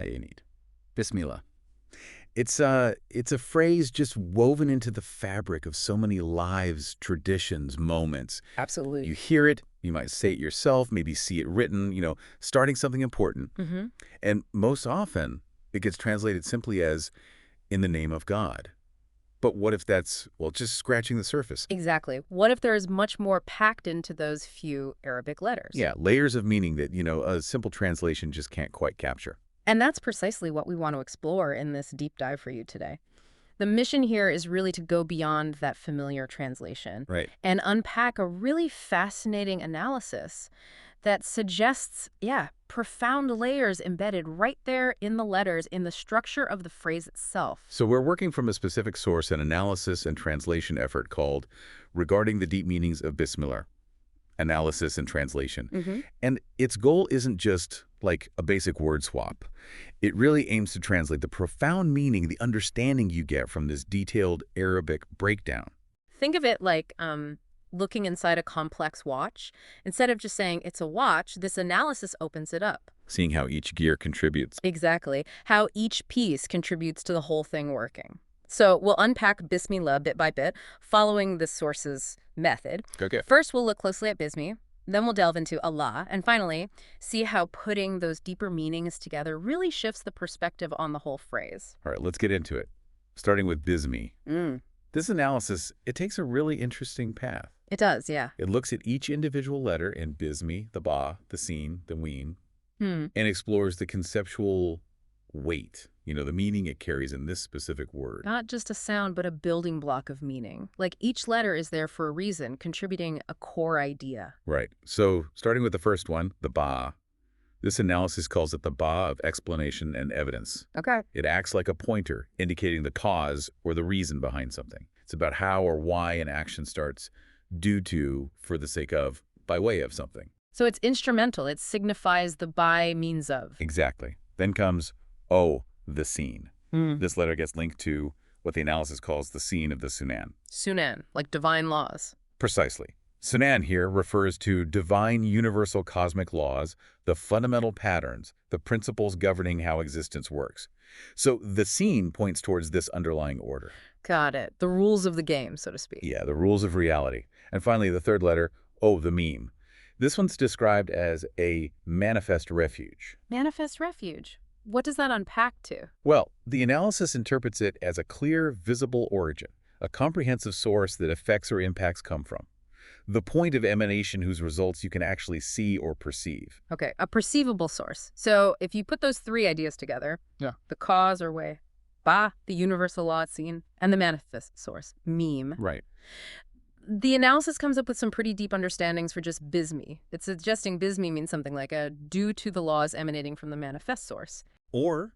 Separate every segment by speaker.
Speaker 1: you need. Bismillah. It's a phrase just woven into the fabric of so many lives, traditions, moments.
Speaker 2: Absolutely.
Speaker 1: You hear it, you might say it yourself, maybe see it written, starting something important. And most often, it gets translated simply as, in the name of God. But what if that's, well, just scratching the surface?
Speaker 2: Exactly. What if there is much more packed into those few Arabic letters?
Speaker 1: Yeah, layers of meaning that, a simple translation just can't quite capture.
Speaker 2: And that's precisely what we want to explore in this deep dive for you today. The mission here is really to go beyond that familiar translation
Speaker 1: Right.
Speaker 2: and unpack a really fascinating analysis that suggests, profound layers embedded right there in the letters, in the structure of the phrase itself.
Speaker 1: So we're working from a specific source, an analysis and translation effort called Regarding the Deep Meanings of Bismillah, Analysis and Translation. And its goal isn't just like a basic word swap. It really aims to translate the profound meaning, the understanding you get from this detailed Arabic breakdown.
Speaker 2: Think of it like looking inside a complex watch. Instead of just saying it's a watch, this analysis opens it up.
Speaker 1: Seeing how each gear contributes.
Speaker 2: Exactly. How each piece contributes to the whole thing working. So we'll unpack Bismillah bit by bit, following the source's method.
Speaker 1: Okay.
Speaker 2: First, we'll look closely at Bismi. Then we'll delve into Allah. And finally, see how putting those deeper meanings together really shifts the perspective on the whole phrase.
Speaker 1: All right, let's get into it. Starting with Bismi. This analysis, it takes a really interesting path.
Speaker 2: It does, yeah.
Speaker 1: It looks at each individual letter in Bismi, the ba, the sin, the ween, and explores the conceptual weight, the meaning it carries in this specific word.
Speaker 2: Not just a sound, but a building block of meaning. Like each letter is there for a reason, contributing a core idea.
Speaker 1: Right. So starting with the first one, the ba, this analysis calls it the ba of explanation and evidence.
Speaker 2: Okay.
Speaker 1: It acts like a pointer, indicating the cause or the reason behind something. It's about how or why an action starts, due to, for the sake of, by way of something.
Speaker 2: So it's instrumental. It signifies the by means of.
Speaker 1: Exactly. Then comes the scene. This letter gets linked to what the analysis calls the scene of the Sunan.
Speaker 2: Sunan, like divine laws.
Speaker 1: Precisely. Sunan here refers to divine universal cosmic laws, the fundamental patterns, the principles governing how existence works. So the scene points towards this underlying order.
Speaker 2: Got it. The rules of the game, so to speak.
Speaker 1: Yeah, the rules of reality. And finally, the third letter, the meme. This one's described as a manifest refuge.
Speaker 2: Manifest refuge. What does that unpack to?
Speaker 1: Well, the analysis interprets it as a clear, visible origin, a comprehensive source that effects or impacts come from. The point of emanation whose results you can actually see or perceive.
Speaker 2: Okay, a perceivable source. So if you put those three ideas together, the cause or way, ba, the universal law it's seen, and the manifest source, meme.
Speaker 1: Right.
Speaker 2: The analysis comes up with some pretty deep understandings for just Bismi. It's suggesting Bismi means something like due to the laws emanating from the manifest source.
Speaker 1: Or,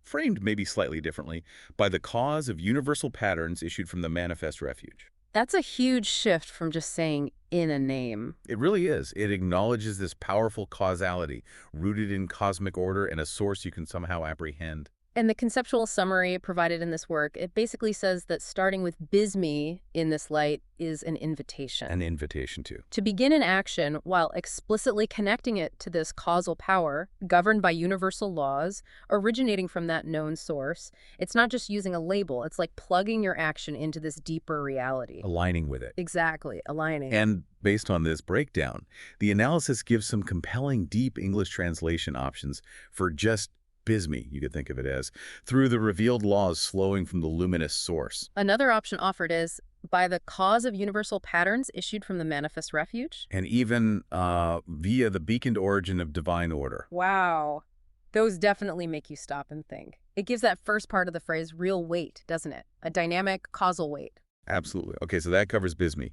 Speaker 1: framed maybe slightly differently, by the cause of universal patterns issued from the manifest refuge.
Speaker 2: That's a huge shift from just saying in a name.
Speaker 1: It really is. It acknowledges this powerful causality, rooted in cosmic order and a source you can somehow apprehend.
Speaker 2: And the conceptual summary provided in this work, it basically says that starting with Bismi in this light is an invitation.
Speaker 1: An invitation
Speaker 2: to begin an action while explicitly connecting it to this causal power governed by universal laws originating from that known source. It's not just using a label. It's like plugging your action into this deeper reality.
Speaker 1: Aligning with it.
Speaker 2: Exactly, aligning.
Speaker 1: And based on this breakdown, the analysis gives some compelling deep English translation options for just Bismi, you could think of it as, through the revealed laws flowing from the luminous source.
Speaker 2: Another option offered is by the cause of universal patterns issued from the manifest refuge.
Speaker 1: And even via the beaconed origin of divine order.
Speaker 2: Wow. Those definitely make you stop and think. It gives that first part of the phrase real weight, doesn't it? A dynamic causal weight.
Speaker 1: Absolutely. Okay, so that covers Bismi.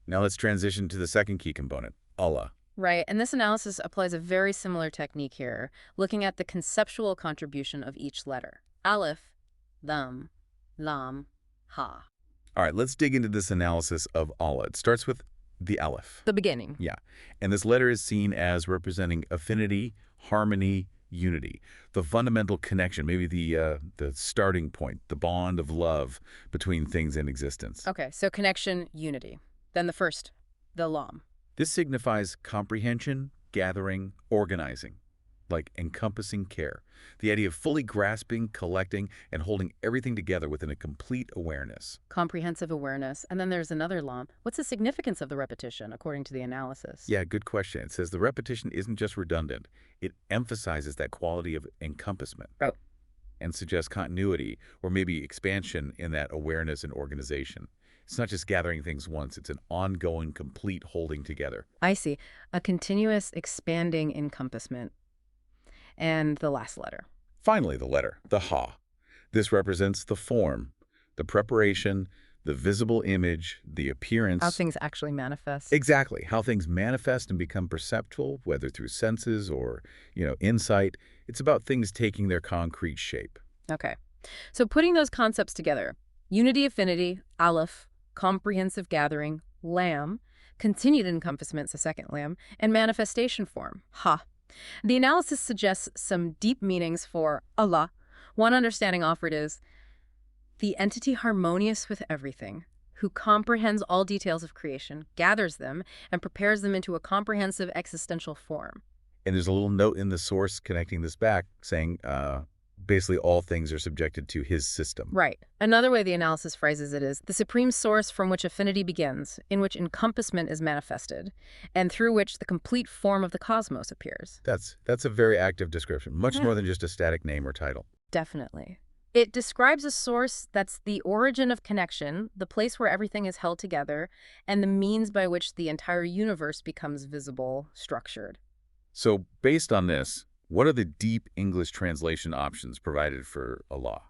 Speaker 1: Now let's transition to the second key component, Allah.
Speaker 2: Right, and this analysis applies a very similar technique here, looking at the conceptual contribution of each letter. Aleph, Lam, Lam, Ha.
Speaker 1: All right, let's dig into this analysis of Allah. It starts with the Aleph.
Speaker 2: The beginning.
Speaker 1: Yeah, and this letter is seen as representing affinity, harmony, unity, the fundamental connection, maybe the starting point, the bond of love between things in existence.
Speaker 2: Okay, so connection, unity. Then the first, the Lam.
Speaker 1: This signifies comprehension, gathering, organizing. like encompassing care. The idea of fully grasping, collecting, and holding everything together within a complete awareness.
Speaker 2: Comprehensive awareness. And then there's another law. What's the significance of the repetition, according to the analysis?
Speaker 1: Yeah, good question. It says the repetition isn't just redundant. It emphasizes that quality of encompassment
Speaker 2: Oh.
Speaker 1: and suggests continuity or maybe expansion in that awareness and organization. It's not just gathering things once. It's an ongoing, complete holding together.
Speaker 2: I see. A continuous expanding encompassment. And the last letter.
Speaker 1: Finally, the letter, the ha. This represents the form, the preparation, the visible image, the appearance.
Speaker 2: How things actually manifest.
Speaker 1: Exactly. How things manifest and become perceptual, whether through senses or, insight. It's about things taking their concrete shape.
Speaker 2: Okay. So putting those concepts together, unity, affinity, aleph, comprehensive gathering, lam, continued encompassment's a second lam, and manifestation form, ha. The analysis suggests some deep meanings for Allah. One understanding offered is the entity harmonious with everything, who comprehends all details of creation, gathers them, and prepares them into a comprehensive existential form.
Speaker 1: And there's a little note in the source connecting this back saying basically all things are subjected to his system.
Speaker 2: Right. Another way the analysis phrases it is the supreme source from which affinity begins, in which encompassment is manifested, and through which the complete form of the cosmos appears.
Speaker 1: That's a very active description, much more than just a static name or title.
Speaker 2: Definitely. It describes a source that's the origin of connection, the place where everything is held together, and the means by which the entire universe becomes visible, structured.
Speaker 1: So based on this, what are the deep English translation options provided for Allah?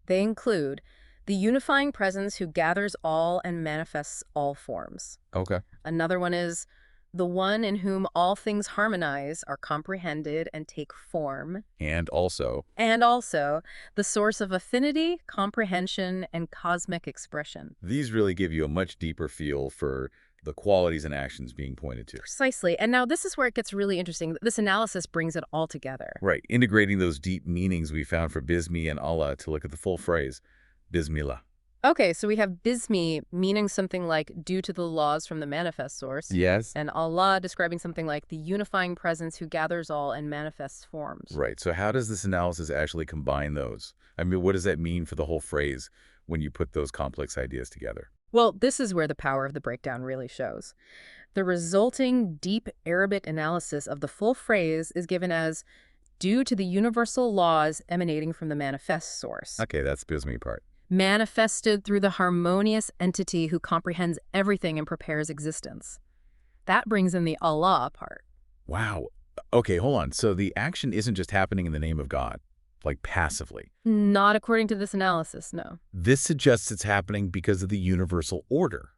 Speaker 2: They include the unifying presence who gathers all and manifests all forms.
Speaker 1: Okay.
Speaker 2: Another one is the one in whom all things harmonize, are comprehended, and take form.
Speaker 1: And also
Speaker 2: The source of affinity, comprehension, and cosmic expression.
Speaker 1: these really give you a much deeper feel for the qualities and actions being pointed to.
Speaker 2: Precisely. And now this is where it gets really interesting. This analysis brings it all together.
Speaker 1: Right, integrating those deep meanings we found for Bismi and Allah to look at the full phrase, Bismillah.
Speaker 2: Okay, so we have Bismi meaning something like due to the laws from the manifest source.
Speaker 1: Yes.
Speaker 2: And Allah describing something like the unifying presence who gathers all and manifests forms.
Speaker 1: Right, so how does this analysis actually combine those? I mean, what does that mean for the whole phrase when you put those complex ideas together?
Speaker 2: Well, this is where the power of the breakdown really shows. The resulting deep Arabic analysis of the full phrase is given as due to the universal laws emanating from the manifest source.
Speaker 1: Okay, that's the Bismi part.
Speaker 2: Manifested through the harmonious entity who comprehends everything and prepares existence. That brings in the Allah part.
Speaker 1: Wow. Okay, hold on. So the action isn't just happening in the name of God, like passively.
Speaker 2: Not according to this analysis, no.
Speaker 1: This suggests it's happening because of the universal order.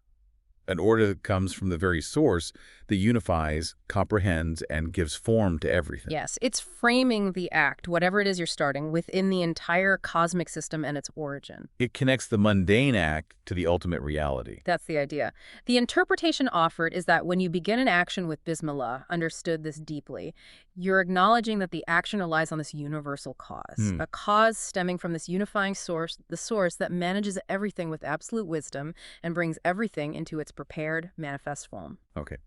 Speaker 1: An order that comes from the very source that unifies, comprehends, and gives form to everything.
Speaker 2: Yes, it's framing the act, whatever it is you're starting, within the entire cosmic system and its origin.
Speaker 1: It connects the mundane act to the ultimate reality.
Speaker 2: That's the idea. The interpretation offered is that when you begin an action with Bismillah, understood this deeply, you're acknowledging that the action relies on this universal cause, a cause stemming from this unifying source, the source that manages everything with absolute wisdom and brings everything into its prepared, manifest form.
Speaker 1: Okay.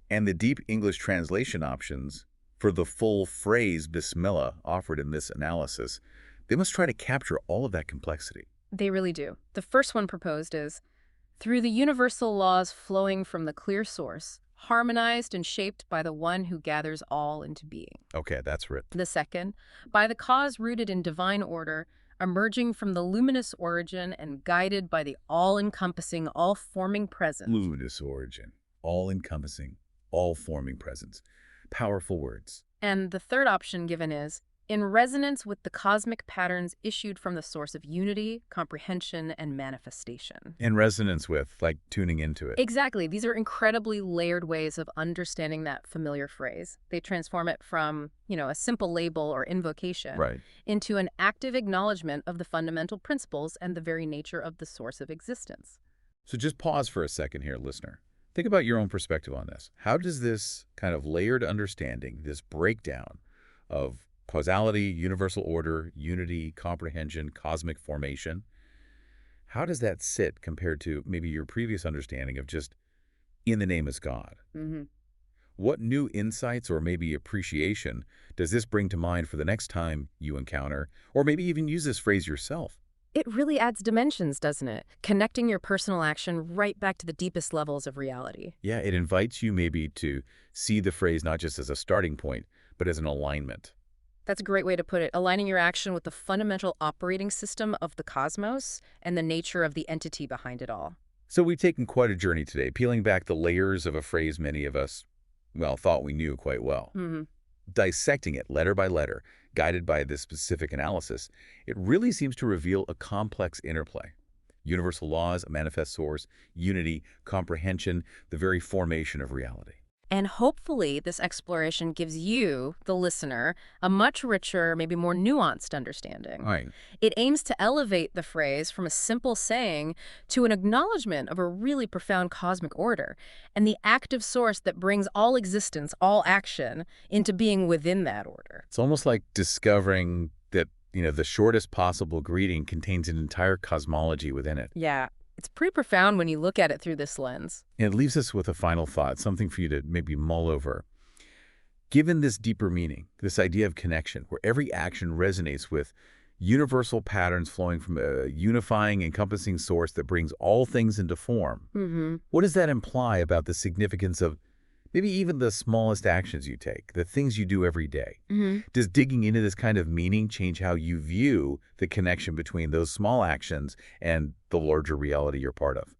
Speaker 1: And the deep English translation options for the full phrase Bismillah offered in this analysis, they must try to capture all of that complexity.
Speaker 2: They really do. The first one proposed is, through the universal laws flowing from the clear source, harmonized and shaped by the one who gathers all into being.
Speaker 1: Okay, that's written.
Speaker 2: The second, by the cause rooted in divine order, emerging from the luminous origin and guided by the all-encompassing, all-forming presence.
Speaker 1: Luminous origin, all-encompassing, all-forming presence. Powerful words.
Speaker 2: And the third option given is, in resonance with the cosmic patterns issued from the source of unity, comprehension, and manifestation.
Speaker 1: In resonance with, like tuning into it.
Speaker 2: Exactly. These are incredibly layered ways of understanding that familiar phrase. They transform it from, a simple label or invocation into an active acknowledgement of the fundamental principles and the very nature of the source of existence.
Speaker 1: So just pause for a second here, listener. Think about your own perspective on this. How does this kind of layered understanding, this breakdown of causality, universal order, unity, comprehension, cosmic formation, how does that sit compared to maybe your previous understanding of just in the name is God? What new insights or maybe appreciation does this bring to mind for the next time you encounter, or maybe even use this phrase yourself?
Speaker 2: It really adds dimensions, doesn't it? Connecting your personal action right back to the deepest levels of reality.
Speaker 1: Yeah, it invites you maybe to see the phrase not just as a starting point, but as an alignment.
Speaker 2: That's a great way to put it, aligning your action with the fundamental operating system of the cosmos and the nature of the entity behind it all.
Speaker 1: So we've taken quite a journey today, peeling back the layers of a phrase many of us, well, thought we knew quite well.
Speaker 2: Hmm.
Speaker 1: Dissecting it letter by letter, guided by this specific analysis, it really seems to reveal a complex interplay. Universal laws, a manifest source, unity, comprehension, the very formation of reality.
Speaker 2: And hopefully this exploration gives you, the listener, a much richer, maybe more nuanced understanding.
Speaker 1: Right.
Speaker 2: It aims to elevate the phrase from a simple saying to an acknowledgement of a really profound cosmic order and the active source that brings all existence, all action, into being within that order.
Speaker 1: It's almost like discovering that, the shortest possible greeting contains an entire cosmology within it.
Speaker 2: Yeah, it's pretty profound when you look at it through this lens.
Speaker 1: And it leaves us with a final thought, something for you to maybe mull over. Given this deeper meaning, this idea of connection, where every action resonates with universal patterns flowing from a unifying, encompassing source that brings all things into form, what does that imply about the significance of maybe even the smallest actions you take, the things you do every day? Does digging into this kind of meaning change how you view the connection between those small actions and the larger reality you're part of?